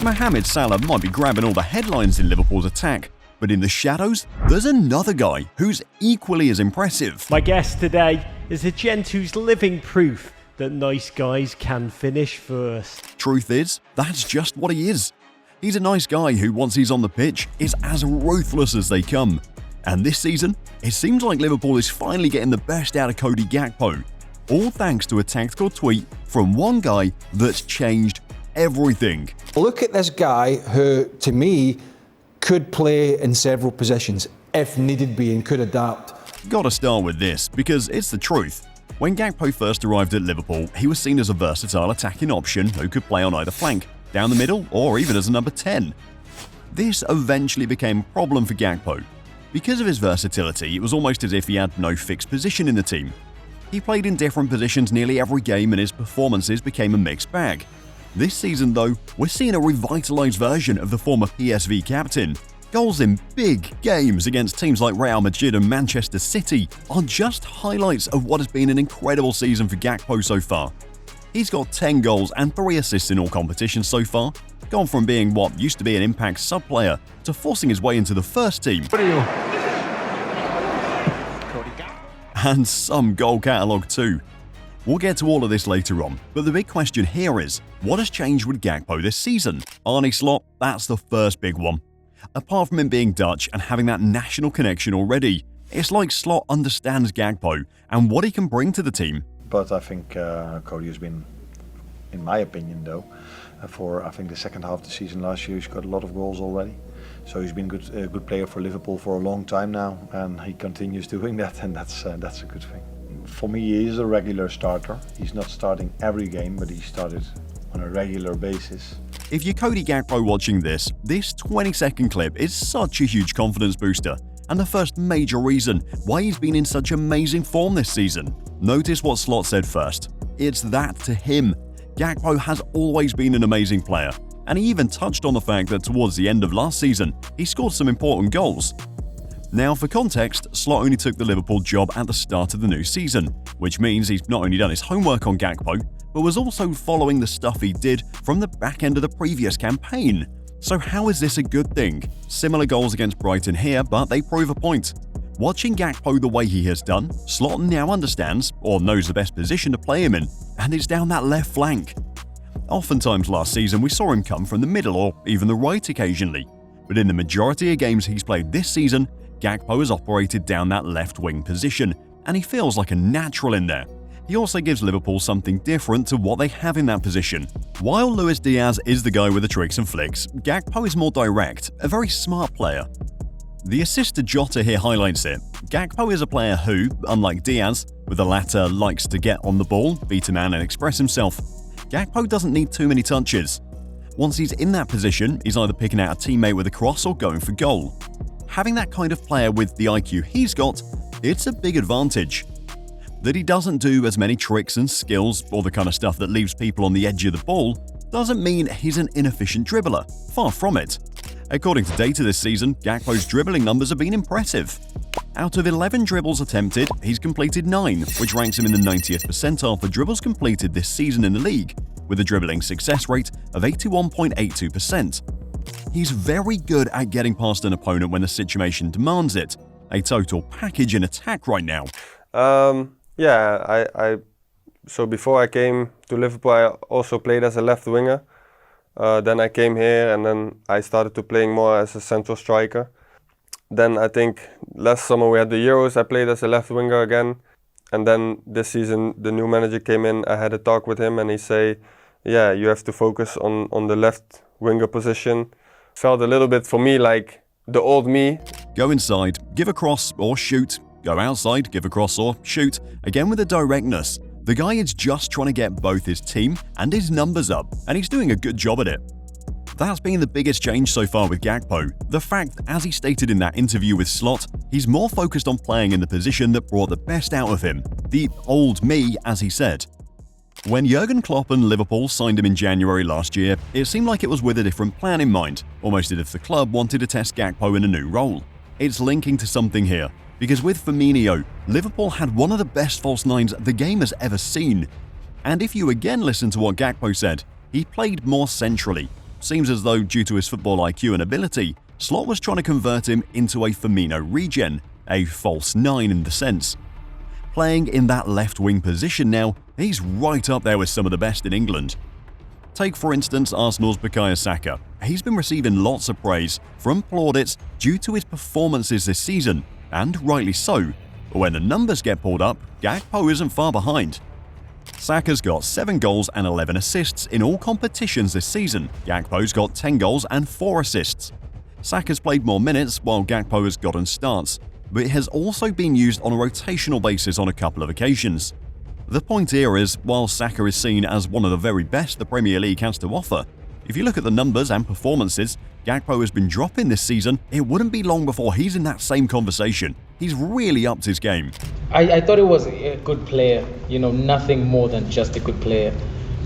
Mohamed Salah might be grabbing all the headlines in Liverpool's attack, but in the shadows, there's another guy who's equally as impressive. My guest today is a gent who's living proof that nice guys can finish first. Truth is, that's just what he is. He's a nice guy who, once he's on the pitch, is as ruthless as they come. And this season, it seems like Liverpool is finally getting the best out of Cody Gakpo, all thanks to a tactical tweet from one guy that's changed everything. Look at this guy who, to me, could play in several positions if needed be and could adapt. Gotta start with this, because it's the truth. When Gakpo first arrived at Liverpool, he was seen as a versatile attacking option who could play on either flank, down the middle, or even as a number 10. This eventually became a problem for Gakpo. Because of his versatility, it was almost as if he had no fixed position in the team. He played in different positions nearly every game and his performances became a mixed bag. This season though, we're seeing a revitalised version of the former PSV captain. Goals in big games against teams like Real Madrid and Manchester City are just highlights of what has been an incredible season for Gakpo so far. He's got 10 goals and 3 assists in all competitions so far, gone from being what used to be an impact sub-player to forcing his way into the first team. And some goal catalogue too. We'll get to all of this later on, but the big question here is, what has changed with Gakpo this season? Arne Slot, that's the first big one. Apart from him being Dutch and having that national connection already, it's like Slot understands Gakpo and what he can bring to the team. But I think Cody has been, in my opinion though, for I think the second half of the season last year, he's got a lot of goals already. So he's been a good player for Liverpool for a long time now, and he continues doing that, and that's a good thing. For me, he is a regular starter. He's not starting every game, but he started on a regular basis. If you're Cody Gakpo watching this 20-second clip is such a huge confidence booster, and the first major reason why he's been in such amazing form this season. Notice what Slot said first. It's that to him. Gakpo has always been an amazing player, and he even touched on the fact that towards the end of last season, he scored some important goals. Now, for context, Slot only took the Liverpool job at the start of the new season, which means he's not only done his homework on Gakpo, but was also following the stuff he did from the back end of the previous campaign. So how is this a good thing? Similar goals against Brighton here, but they prove a point. Watching Gakpo the way he has done, Slot now understands, or knows the best position to play him in, and it's down that left flank. Oftentimes last season we saw him come from the middle or even the right occasionally, but in the majority of games he's played this season, Gakpo has operated down that left wing position, and he feels like a natural in there. He also gives Liverpool something different to what they have in that position. While Luis Diaz is the guy with the tricks and flicks, Gakpo is more direct, a very smart player. The assist to Jota here highlights it. Gakpo is a player who, unlike Diaz, with the latter likes to get on the ball, beat a man and express himself, Gakpo doesn't need too many touches. Once he's in that position, he's either picking out a teammate with a cross or going for goal. Having that kind of player with the IQ he's got, it's a big advantage. That he doesn't do as many tricks and skills or the kind of stuff that leaves people on the edge of the ball doesn't mean he's an inefficient dribbler, far from it. According to data this season, Gakpo's dribbling numbers have been impressive. Out of 11 dribbles attempted, he's completed 9, which ranks him in the 90th percentile for dribbles completed this season in the league, with a dribbling success rate of 81.82%. He's very good at getting past an opponent when the situation demands it, a total package in attack right now. So before I came to Liverpool, I also played as a left winger. Then I came here and then I started to playing more as a central striker. Then I think last summer we had the Euros, I played as a left winger again. And then this season the new manager came in, I had a talk with him and he said, yeah, you have to focus on the left winger position. Felt a little bit for me like the old me. Go inside, give a cross or shoot. Go outside, give a cross or shoot, again with a directness. The guy is just trying to get both his team and his numbers up, and he's doing a good job at it. That's been the biggest change so far with Gakpo. The fact, as he stated in that interview with Slot, he's more focused on playing in the position that brought the best out of him. The old me, as he said. When Jurgen Klopp and Liverpool signed him in January last year, it seemed like it was with a different plan in mind, almost as if the club wanted to test Gakpo in a new role. It's linking to something here, because with Firmino, Liverpool had one of the best false nines the game has ever seen. And if you again listen to what Gakpo said, he played more centrally, Seems as though, due to his football IQ and ability, Slot was trying to convert him into a Firmino regen, a false 9 in the sense. Playing in that left-wing position now, he's right up there with some of the best in England. Take, for instance, Arsenal's Bukayo Saka. He's been receiving lots of praise from plaudits due to his performances this season, and rightly so. But when the numbers get pulled up, Gakpo isn't far behind. Saka's got 7 goals and 11 assists in all competitions this season. Gakpo's got 10 goals and 4 assists. Saka's played more minutes while Gakpo has gotten starts, but it has also been used on a rotational basis on a couple of occasions. The point here is, while Saka is seen as one of the very best the Premier League has to offer, if you look at the numbers and performances Gakpo has been dropping this season, it wouldn't be long before he's in that same conversation. He's really upped his game. I thought he was a good player, nothing more than just a good player.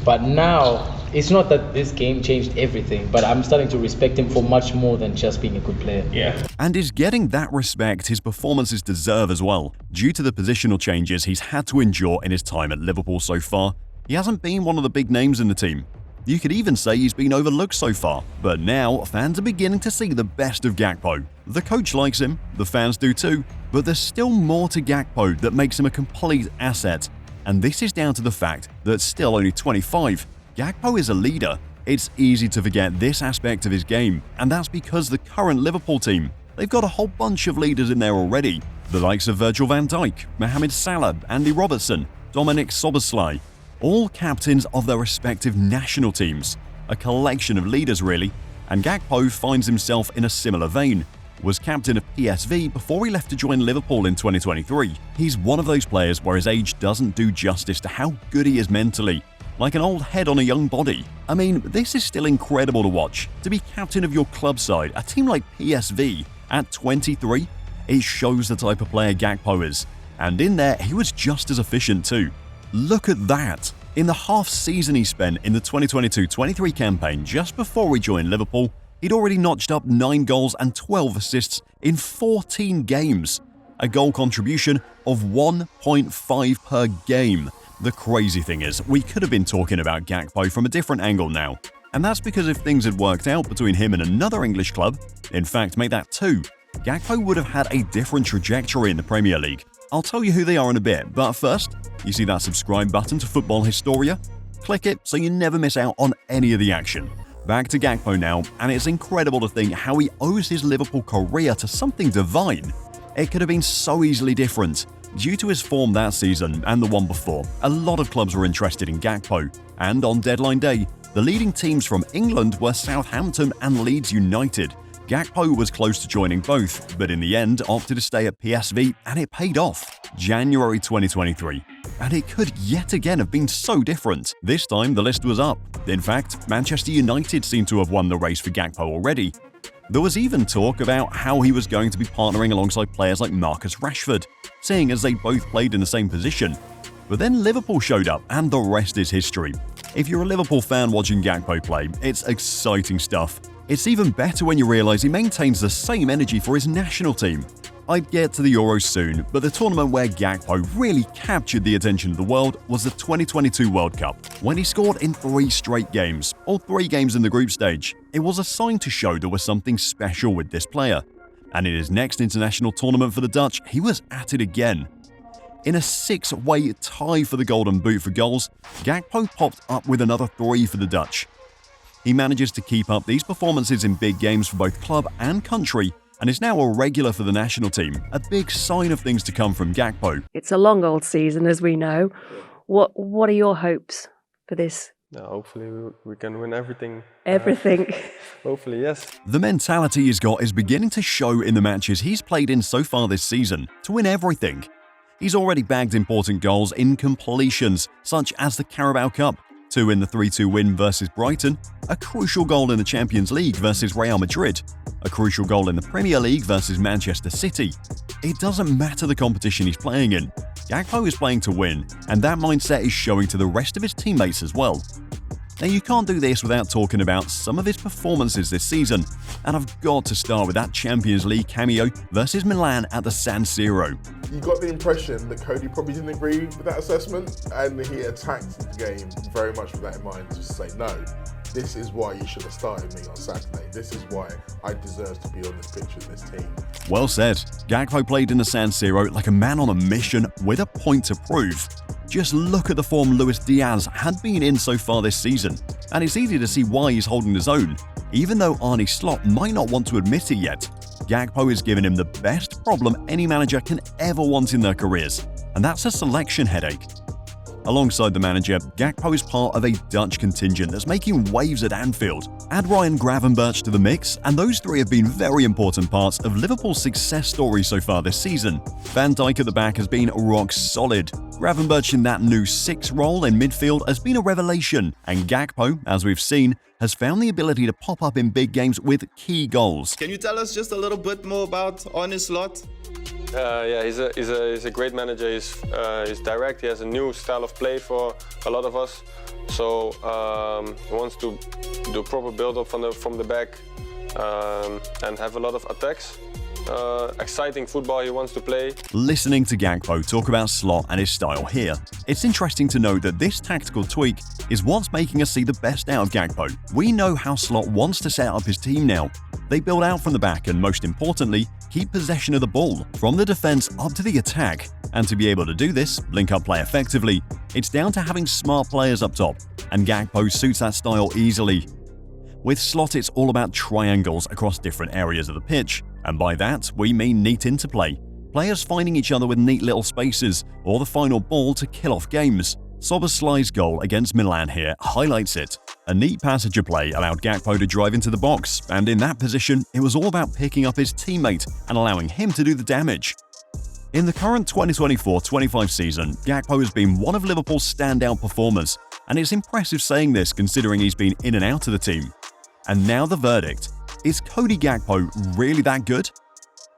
But now, it's not that this game changed everything, but I'm starting to respect him for much more than just being a good player. Yeah. And is getting that respect his performances deserve as well. Due to the positional changes he's had to endure in his time at Liverpool so far, he hasn't been one of the big names in the team. You could even say he's been overlooked so far, but now fans are beginning to see the best of Gakpo. The coach likes him, the fans do too, but there's still more to Gakpo that makes him a complete asset. And this is down to the fact that still only 25, Gakpo is a leader. It's easy to forget this aspect of his game, and that's because the current Liverpool team, they've got a whole bunch of leaders in there already. The likes of Virgil van Dijk, Mohamed Salah, Andy Robertson, Dominic Szoboszlai, all captains of their respective national teams. A collection of leaders really, and Gakpo finds himself in a similar vein. Was captain of PSV before he left to join Liverpool in 2023. He's one of those players where his age doesn't do justice to how good he is mentally. Like an old head on a young body. I mean, this is still incredible to watch. To be captain of your club side, a team like PSV, at 23, it shows the type of player Gakpo is. And in there, he was just as efficient too. Look at that! In the half season he spent in the 2022-23 campaign just before he joined Liverpool, he'd already notched up 9 goals and 12 assists in 14 games. A goal contribution of 1.5 per game. The crazy thing is, we could have been talking about Gakpo from a different angle now. And that's because if things had worked out between him and another English club, in fact make that 2, Gakpo would have had a different trajectory in the Premier League. I'll tell you who they are in a bit, but first, you see that subscribe button to Football Historia? Click it so you never miss out on any of the action. Back to Gakpo now, and it's incredible to think how he owes his Liverpool career to something divine. It could have been so easily different. Due to his form that season and the one before, a lot of clubs were interested in Gakpo, and on deadline day, the leading teams from England were Southampton and Leeds United. Gakpo was close to joining both, but in the end opted to stay at PSV, and it paid off. January 2023. And it could yet again have been so different. This time the list was up. In fact, Manchester United seemed to have won the race for Gakpo already. There was even talk about how he was going to be partnering alongside players like Marcus Rashford, seeing as they both played in the same position. But then Liverpool showed up, and the rest is history. If you're a Liverpool fan watching Gakpo play, it's exciting stuff. It's even better when you realise he maintains the same energy for his national team. I'd get to the Euros soon, but the tournament where Gakpo really captured the attention of the world was the 2022 World Cup, when he scored in 3 straight games, all 3 games in the group stage. It was a sign to show there was something special with this player. And in his next international tournament for the Dutch, he was at it again. In a 6-way tie for the Golden Boot for goals, Gakpo popped up with another 3 for the Dutch. He manages to keep up these performances in big games for both club and country, and is now a regular for the national team, a big sign of things to come from Gakpo. It's a long old season, as we know. What are your hopes for this? Hopefully we can win everything. Everything. Hopefully, yes. The mentality he's got is beginning to show in the matches he's played in so far this season, to win everything. He's already bagged important goals in completions, such as the Carabao Cup, 2 in the 3-2 win versus Brighton, a crucial goal in the Champions League versus Real Madrid, a crucial goal in the Premier League versus Manchester City. It doesn't matter the competition he's playing in. Gakpo is playing to win, and that mindset is showing to the rest of his teammates as well. Now, you can't do this without talking about some of his performances this season, and I've got to start with that Champions League cameo versus Milan at the San Siro. You got the impression that Cody probably didn't agree with that assessment, and he attacked the game very much with that in mind, just to say no. this is why you should have started me on Saturday. This is why I deserve to be on this pitch with this team. Well said. Gakpo played in the San Siro like a man on a mission with a point to prove. Just look at the form Luis Diaz had been in so far this season, and it's easy to see why he's holding his own. Even though Arne Slot might not want to admit it yet, Gakpo is giving him the best problem any manager can ever want in their careers, and that's a selection headache. Alongside the manager, Gakpo is part of a Dutch contingent that's making waves at Anfield. Add Ryan Gravenberch to the mix, and those three have been very important parts of Liverpool's success story so far this season. Van Dijk at the back has been rock solid. Gravenberch in that new 6 role in midfield has been a revelation, and Gakpo, as we've seen, has found the ability to pop up in big games with key goals. Can you tell us just a little bit more about Arne Slot? Yeah, he's a great manager. He's direct. He has a new style of play for a lot of us. So he wants to do proper build-up from the back and have a lot of attacks. Exciting football he wants to play. Listening to Gakpo talk about Slot and his style here, it's interesting to note that this tactical tweak is what's making us see the best out of Gakpo. We know how Slot wants to set up his team now. They build out from the back and, most importantly, keep possession of the ball, from the defense up to the attack. And to be able to do this, link up play effectively, it's down to having smart players up top, and Gakpo suits that style easily. With Slot, it's all about triangles across different areas of the pitch, and by that, we mean neat interplay. Players finding each other with neat little spaces, or the final ball to kill off games. Szoboszlai's goal against Milan here highlights it. A neat passage of play allowed Gakpo to drive into the box, and in that position, it was all about picking up his teammate and allowing him to do the damage. In the current 2024-25 season, Gakpo has been one of Liverpool's standout performers, and it's impressive saying this considering he's been in and out of the team. And now the verdict. Is Cody Gakpo really that good?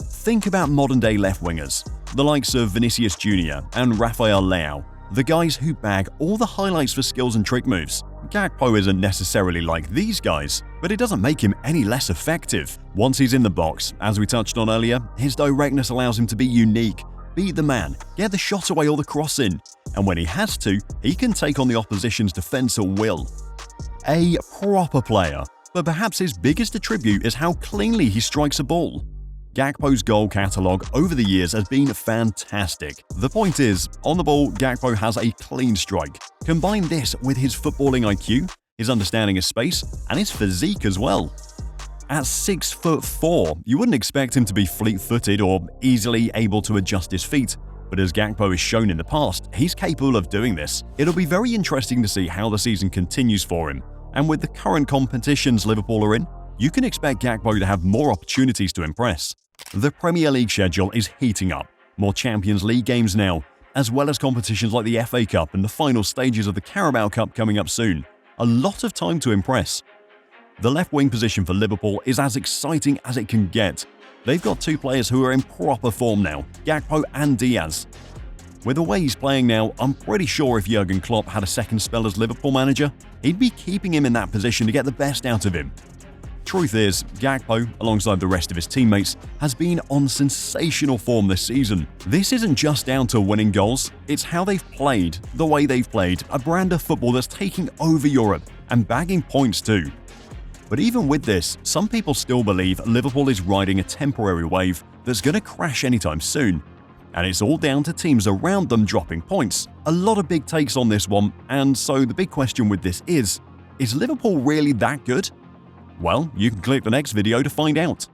Think about modern-day left-wingers, the likes of Vinicius Jr. and Rafael Leao, the guys who bag all the highlights for skills and trick moves. Gakpo isn't necessarily like these guys, but it doesn't make him any less effective. Once he's in the box, as we touched on earlier, his directness allows him to be unique, beat the man, get the shot away or the cross in, and when he has to, he can take on the opposition's defense at will. A proper player, but perhaps his biggest attribute is how cleanly he strikes a ball. Gakpo's goal catalogue over the years has been fantastic. The point is, on the ball, Gakpo has a clean strike. Combine this with his footballing IQ, his understanding of space, and his physique as well. At 6'4", you wouldn't expect him to be fleet-footed or easily able to adjust his feet, but as Gakpo has shown in the past, he's capable of doing this. It'll be very interesting to see how the season continues for him, and with the current competitions Liverpool are in, you can expect Gakpo to have more opportunities to impress. The Premier League schedule is heating up. More Champions League games now, as well as competitions like the FA Cup and the final stages of the Carabao Cup coming up soon. A lot of time to impress. The left wing position for Liverpool is as exciting as it can get. They've got 2 players who are in proper form now, Gakpo and Diaz. With the way he's playing now, I'm pretty sure if Jurgen Klopp had a second spell as Liverpool manager, he'd be keeping him in that position to get the best out of him. Truth is, Gakpo, alongside the rest of his teammates, has been on sensational form this season. This isn't just down to winning goals, it's how they've played, the way they've played, a brand of football that's taking over Europe, and bagging points too. But even with this, some people still believe Liverpool is riding a temporary wave that's going to crash anytime soon. And it's all down to teams around them dropping points. A lot of big takes on this one, and so the big question with this is Liverpool really that good? Well, you can click the next video to find out.